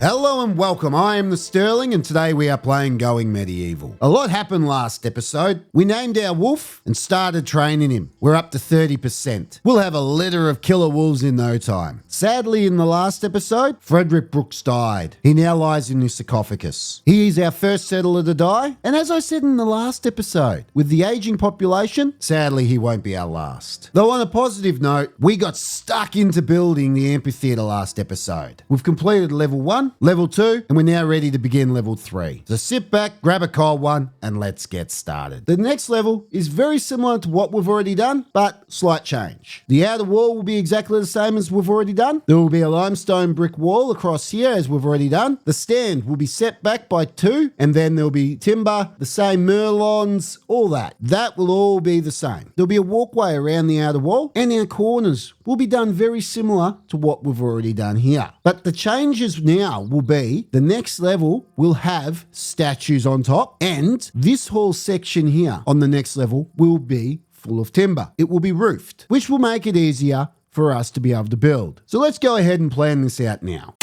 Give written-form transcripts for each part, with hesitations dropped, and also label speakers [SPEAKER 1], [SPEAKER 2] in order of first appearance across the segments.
[SPEAKER 1] Hello and welcome, I am the Sterling and today we are playing Going Medieval. A lot happened last episode. We named our wolf and started training him. We're up to 30%. We'll have a litter of killer wolves in no time. Sadly, in the last episode, Frederick Brooks died. He now lies in the sarcophagus. He is our first settler to die, and as I said in the last episode, with the aging population, sadly he won't be our last. Though on a positive note, we got stuck into building the amphitheater last episode. We've completed level 1, level 2, and we're now ready to begin level 3. So sit back, grab a cold one, and let's get started. The next level is very similar to what we've already done, but slight change. The outer wall will be exactly the same as we've already done. There will be a limestone brick wall across here as we've already done. The stand will be set back by 2, and then there'll be timber, the same merlons, all that. That will all be the same. There'll be a walkway around the outer wall, and our corners will be done very similar to what we've already done here. But the changes now will be the next level will have statues on top, and this whole section here on the next level will be full of timber. It will be roofed, which will make it easier for us to be able to build. So let's go ahead and plan this out now.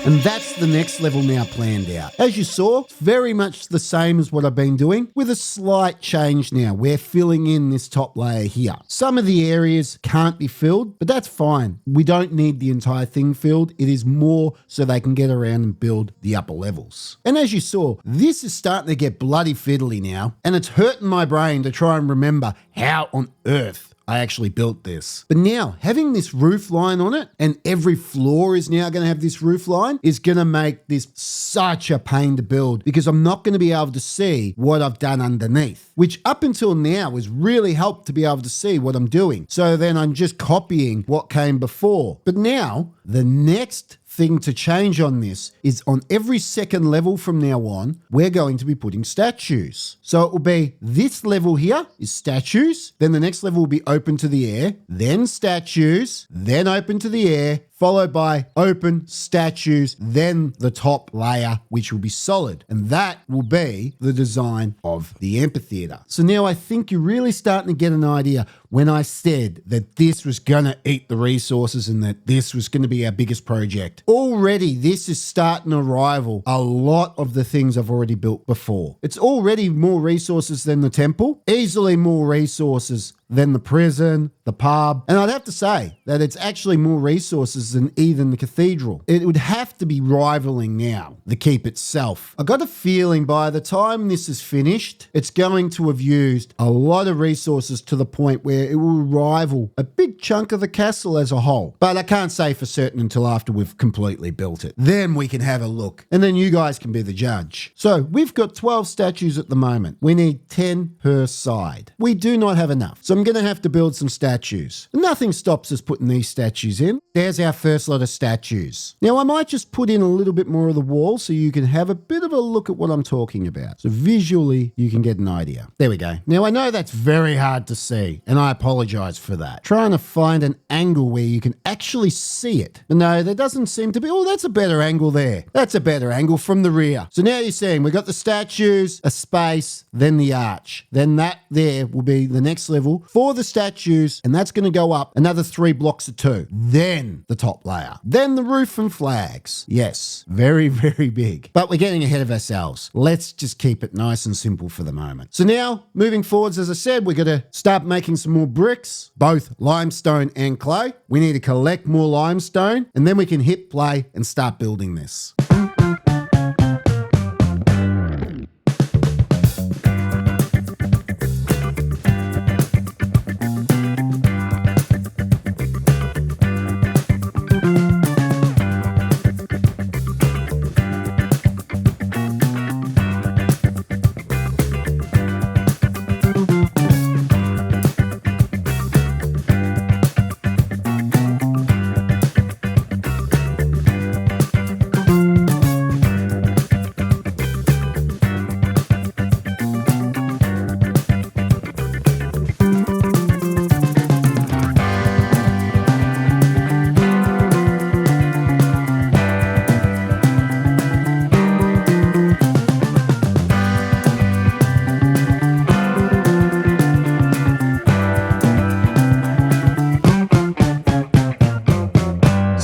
[SPEAKER 1] And that's the next level now planned out. As you saw, it's very much the same as what I've been doing, with a slight change now. We're filling in this top layer here. Some of the areas can't be filled, but that's fine. We don't need the entire thing filled. It is more so they can get around and build the upper levels. And as you saw, this is starting to get bloody fiddly now, and it's hurting my brain to try and remember how on earth I actually built this. But now, having this roof line on it, and every floor is now going to have this roof line, is going to make this such a pain to build, because I'm not going to be able to see what I've done underneath, which up until now has really helped to be able to see what I'm doing. So then I'm just copying what came before. But now, the next thing to change on this is on every second level from now on, we're going to be putting statues. So it will be this level here is statues, then the next level will be open to the air, then statues, then open to the air, followed by open statues, then the top layer, which will be solid. And that will be the design of the amphitheater. So now I think you're really starting to get an idea when I said that this was going to eat the resources and that this was going to be our biggest project. Already, this is starting to rival a lot of the things I've already built before. It's already more resources than the temple, easily more resources than the prison, the pub. And I'd have to say that it's actually more resources than even the cathedral. It would have to be rivaling now the keep itself. I got a feeling by the time this is finished, it's going to have used a lot of resources to the point where it will rival a big chunk of the castle as a whole. But I can't say for certain until after we've completely built it. Then we can have a look, and then you guys can be the judge. So we've got 12 statues at the moment. We need 10 per side. We do not have enough. So I'm going to have to build some statues. Nothing stops us putting these statues in. There's our first lot of statues. Now I might just put in a little bit more of the wall so you can have a bit of a look at what I'm talking about. So visually you can get an idea. There we go. Now I know that's very hard to see, and I apologize for that. Trying to find an angle where you can actually see it. But no, there doesn't seem to be. Oh, that's a better angle there. That's a better angle from the rear. So now you're seeing we've got the statues, a space, then the arch. Then that there will be the next level for the statues, and that's going to go up another 3 blocks of 2. Then the top layer. Then the roof and flags. Yes, very, very big. But we're getting ahead of ourselves. Let's just keep it nice and simple for the moment. So now, moving forwards, as I said, we're going to start making some more bricks, both limestone and clay. We need to collect more limestone, and then we can hit play and start building this.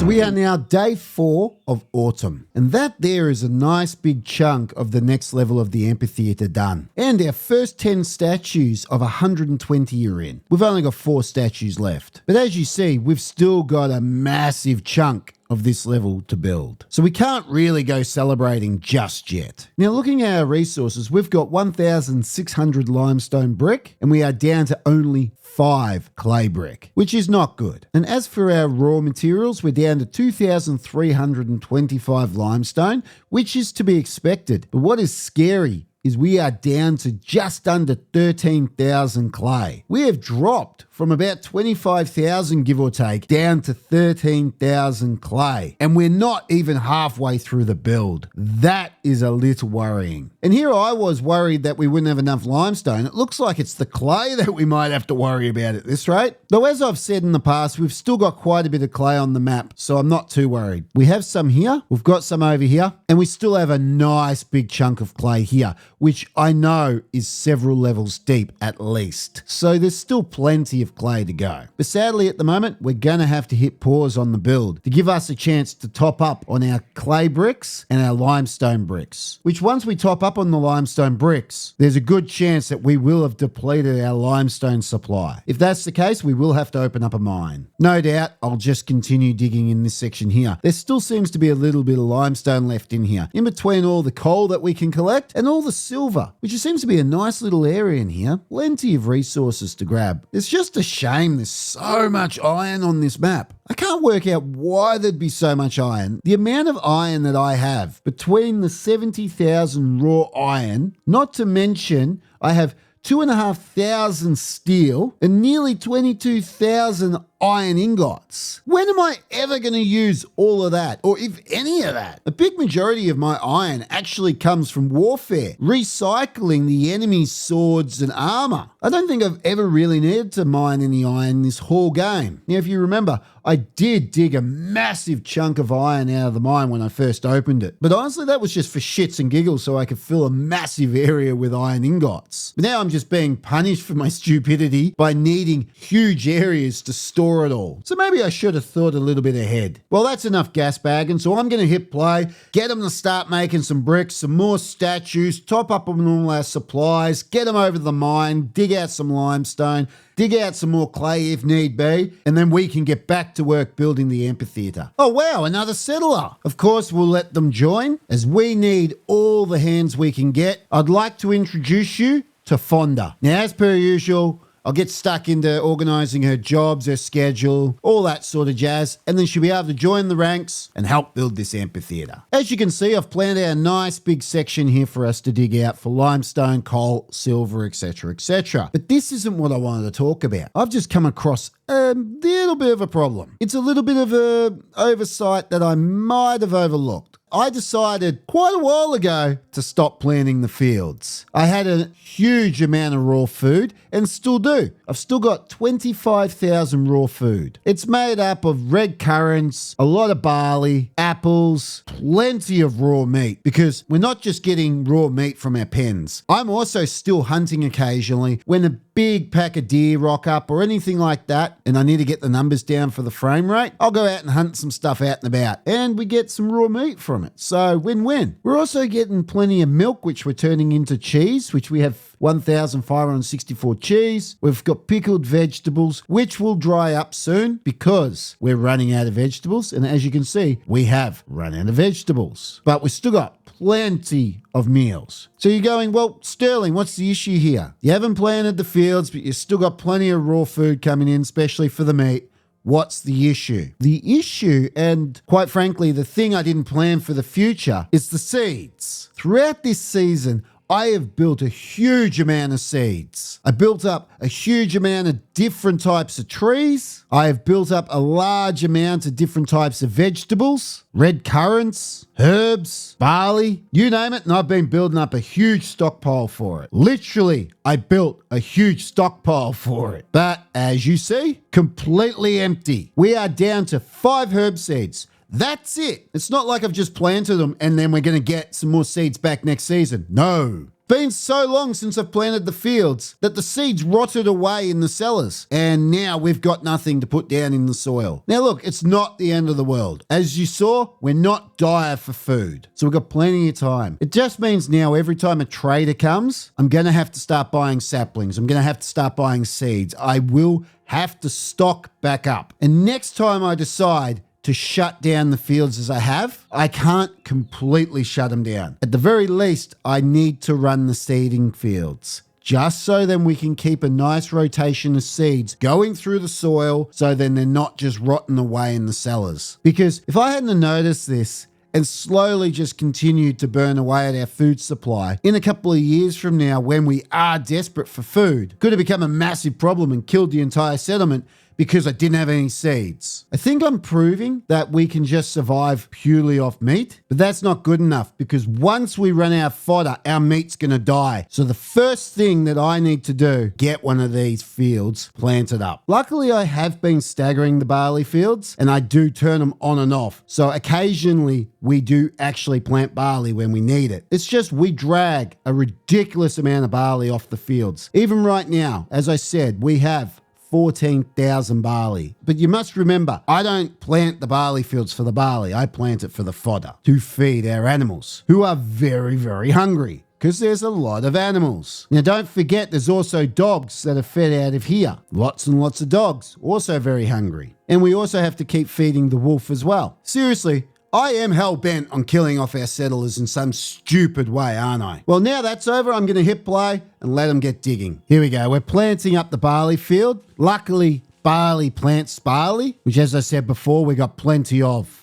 [SPEAKER 1] We are now day 4 of autumn, and that there is a nice big chunk of the next level of the amphitheater done. And our first 10 statues of 120 are in. We've only got 4 statues left. But as you see, we've still got a massive chunk of this level to build. So we can't really go celebrating just yet. Now looking at our resources, we've got 1,600 limestone brick, and we are down to only 5 clay brick, which is not good. And as for our raw materials, we're down to 2,325 limestone, which is to be expected. But what is scary is we are down to just under 13,000 clay. We have dropped from about 25,000, give or take, down to 13,000 clay. And we're not even halfway through the build. That is a little worrying. And here I was worried that we wouldn't have enough limestone. It looks like it's the clay that we might have to worry about at this rate. Though as I've said in the past, we've still got quite a bit of clay on the map, so I'm not too worried. We have some here, we've got some over here, and we still have a nice big chunk of clay here, which I know is several levels deep at least. So there's still plenty of clay to go. But sadly at the moment, we're going to have to hit pause on the build to give us a chance to top up on our clay bricks and our limestone bricks, which once we top up on the limestone bricks, there's a good chance that we will have depleted our limestone supply. If that's the case, we will have to open up a mine. No doubt, I'll just continue digging in this section here. There still seems to be a little bit of limestone left in here, in between all the coal that we can collect and all the silver, which seems to be a nice little area in here. Plenty of resources to grab. It's just a shame there's so much iron on this map. I can't work out why there'd be so much iron. The amount of iron that I have between the 70,000 raw iron, not to mention I have 2,500 steel and nearly 22,000 iron ingots. When am I ever going to use all of that, or if any of that? A big majority of my iron actually comes from warfare, recycling the enemy's swords and armor. I don't think I've ever really needed to mine any iron this whole game. Now, if you remember, I did dig a massive chunk of iron out of the mine when I first opened it. But honestly, that was just for shits and giggles so I could fill a massive area with iron ingots. But now I'm just being punished for my stupidity by needing huge areas to store it all. So maybe I should have thought a little bit ahead. Well, that's enough gas bagging, so I'm going to hit play, get them to start making some bricks, some more statues, top up on all our supplies, get them over to the mine, dig out some limestone, dig out some more clay if need be, and then we can get back to work building the amphitheater. Oh wow, another settler. Of course, we'll let them join, as we need all the hands we can get. I'd like to introduce you to Fonda. Now, as per usual, I'll get stuck into organising her jobs, her schedule, all that sort of jazz, and then she'll be able to join the ranks and help build this amphitheatre. As you can see, I've planned out a nice big section here for us to dig out for limestone, coal, silver, etc, etc. But this isn't what I wanted to talk about. I've just come across a little bit of a problem. It's a little bit of a oversight that I might have overlooked. I decided quite a while ago to stop planting the fields. I had a huge amount of raw food and still do. I've still got 25,000 raw food. It's made up of red currants, a lot of barley, apples, plenty of raw meat, because we're not just getting raw meat from our pens. I'm also still hunting occasionally when a big pack of deer rock up or anything like that, and I need to get the numbers down for the frame rate. I'll go out and hunt some stuff out and about, and we get some raw meat from it. So win-win. We're also getting plenty of milk, which we're turning into cheese, which we have 1,564 cheese. We've got pickled vegetables, which will dry up soon because we're running out of vegetables. And as you can see, we have run out of vegetables, but we've still got plenty of meals. So you're going, well, Sterling, what's the issue here? You haven't planted the fields, but you've still got plenty of raw food coming in, especially for the meat. What's the issue? The issue, and quite frankly, the thing I didn't plan for the future, is the seeds. Throughout this season, I have built a huge amount of seeds. I built up a huge amount of different types of trees. I have built up a large amount of different types of vegetables, red currants, herbs, barley, you name it, and I've been building up a huge stockpile for it. Literally, I built a huge stockpile for it. But as you see, completely empty. We are down to 5 herb seeds. That's it. It's not like I've just planted them and then we're going to get some more seeds back next season. No. Been so long since I've planted the fields that the seeds rotted away in the cellars, and now we've got nothing to put down in the soil. Now look, it's not the end of the world. As you saw, we're not dire for food, so we've got plenty of time. It just means now every time a trader comes, I'm going to have to start buying saplings. I'm going to have to start buying seeds. I will have to stock back up. And next time I decide to shut down the fields as I have, I can't completely shut them down. At the very least, I need to run the seeding fields, just so then we can keep a nice rotation of seeds going through the soil, so then they're not just rotting away in the cellars. Because if I hadn't noticed this and slowly just continued to burn away at our food supply, in a couple of years from now, when we are desperate for food, could have become a massive problem and killed the entire settlement, because I didn't have any seeds. I think I'm proving that we can just survive purely off meat, but that's not good enough because once we run out of fodder, our meat's going to die. So the first thing that I need to do, get one of these fields planted up. Luckily, I have been staggering the barley fields and I do turn them on and off. So occasionally we do actually plant barley when we need it. It's just we drag a ridiculous amount of barley off the fields. Even right now, as I said, we have 14,000 barley. But you must remember, I don't plant the barley fields for the barley. I plant it for the fodder to feed our animals who are very, very hungry because there's a lot of animals. Now, don't forget, there's also dogs that are fed out of here. Lots and lots of dogs, also very hungry. And we also have to keep feeding the wolf as well. Seriously, I am hell-bent on killing off our settlers in some stupid way, aren't I? Well, now that's over, I'm going to hit play and let them get digging. Here we go. We're planting up the barley field. Luckily, barley plants barley, which, as I said before, we got plenty of.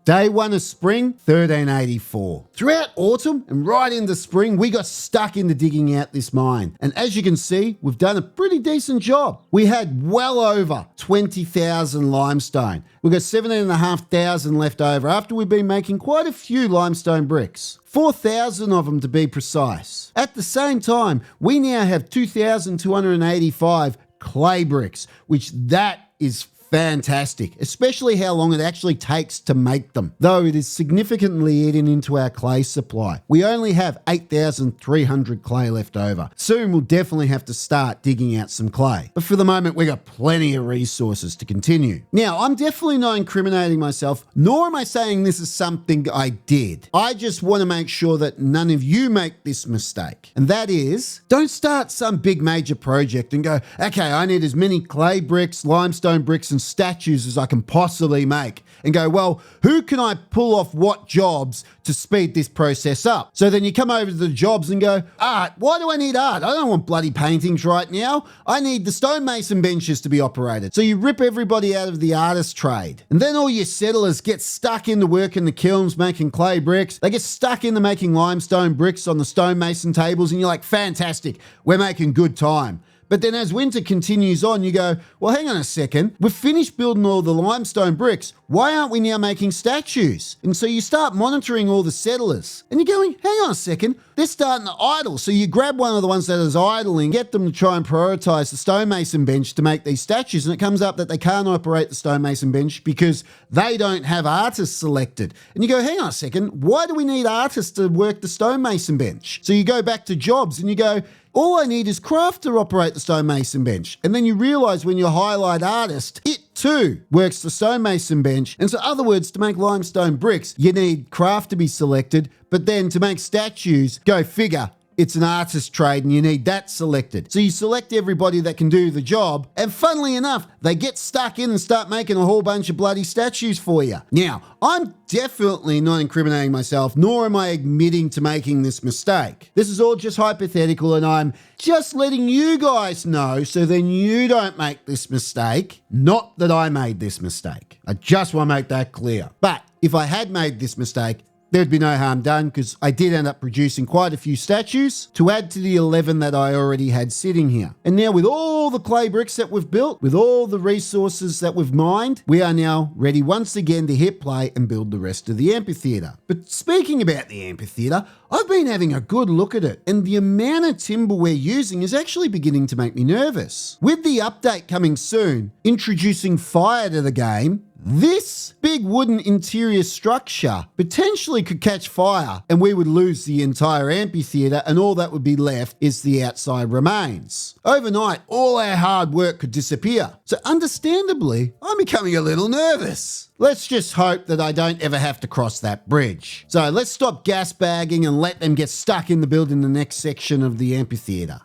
[SPEAKER 1] Day 1 of spring, 1384. Throughout autumn and right into spring, we got stuck into digging out this mine. And as you can see, we've done a pretty decent job. We had well over 20,000 limestone. We've got 17,500 left over after we've been making quite a few limestone bricks. 4,000 of them to be precise. At the same time, we now have 2,285 clay bricks, which that is fantastic, especially how long it actually takes to make them, though it is significantly eating into our clay supply. We only have 8,300 clay left over. Soon we'll definitely have to start digging out some clay. But for the moment, we got plenty of resources to continue. Now, I'm definitely not incriminating myself, nor am I saying this is something I did. I just want to make sure that none of you make this mistake. And that is, don't start some big major project and go, okay, I need as many clay bricks, limestone bricks, and statues as I can possibly make, and go, well, who can I pull off what jobs to speed this process up? So then you come over to the jobs and go, art, why do I need art? I don't want bloody paintings right now. I need the stonemason benches to be operated. So you rip everybody out of the artist trade. And then all your settlers get stuck into work in the kilns making clay bricks. They get stuck into making limestone bricks on the stonemason tables, and you're like, fantastic, we're making good time. But then as winter continues on, you go, well, hang on a second. We've finished building all the limestone bricks. Why aren't we now making statues? And so you start monitoring all the settlers. And you're going, hang on a second. They're starting to idle. So you grab one of the ones that is idling, get them to try and prioritize the stonemason bench to make these statues. And it comes up that they can't operate the stonemason bench because they don't have artists selected. And you go, hang on a second. Why do we need artists to work the stonemason bench? So you go back to jobs and you go, all I need is craft to operate the stonemason bench. And then you realise when you highlight artist, it too works the stonemason bench. And so, in other words, to make limestone bricks, you need craft to be selected. But then to make statues, go figure, it's an artist trade and you need that selected. So you select everybody that can do the job, and funnily enough, they get stuck in and start making a whole bunch of bloody statues for you. Now, I'm definitely not incriminating myself, nor am I admitting to making this mistake. This is all just hypothetical, and I'm just letting you guys know so then you don't make this mistake. Not that I made this mistake. I just want to make that clear. But if I had made this mistake, there'd be no harm done because I did end up producing quite a few statues to add to the 11 that I already had sitting here. And now with all the clay bricks that we've built, with all the resources that we've mined, we are now ready once again to hit play and build the rest of the amphitheater. But speaking about the amphitheater, I've been having a good look at it, and the amount of timber we're using is actually beginning to make me nervous. With the update coming soon, introducing fire to the game, this big wooden interior structure potentially could catch fire and we would lose the entire amphitheater, and all that would be left is the outside remains. Overnight, all our hard work could disappear. So understandably, I'm becoming a little nervous. Let's just hope that I don't ever have to cross that bridge. So let's stop gas bagging and let them get stuck in the building the next section of the amphitheater.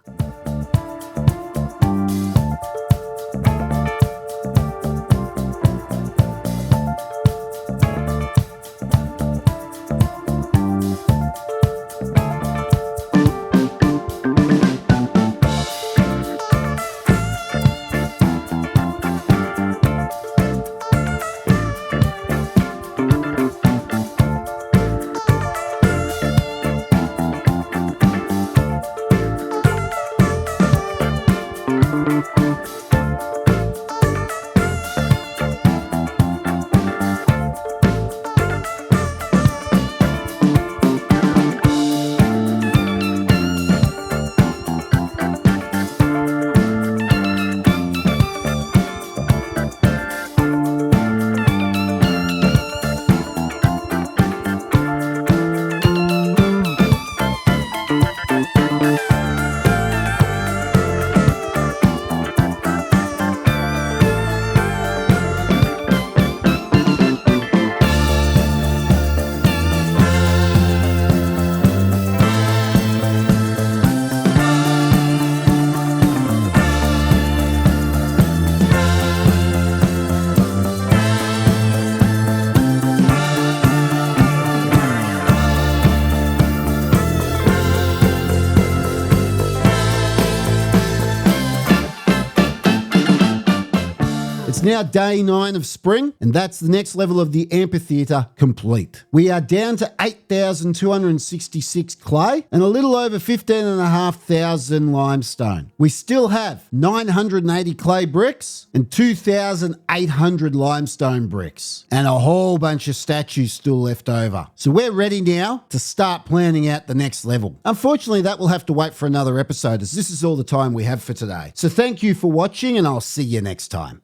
[SPEAKER 1] It's now day 9 of spring, and that's the next level of the amphitheatre complete. We are down to 8,266 clay and a little over 15,500 limestone. We still have 980 clay bricks and 2,800 limestone bricks, and a whole bunch of statues still left over. So we're ready now to start planning out the next level. Unfortunately, that will have to wait for another episode, as this is all the time we have for today. So thank you for watching, and I'll see you next time.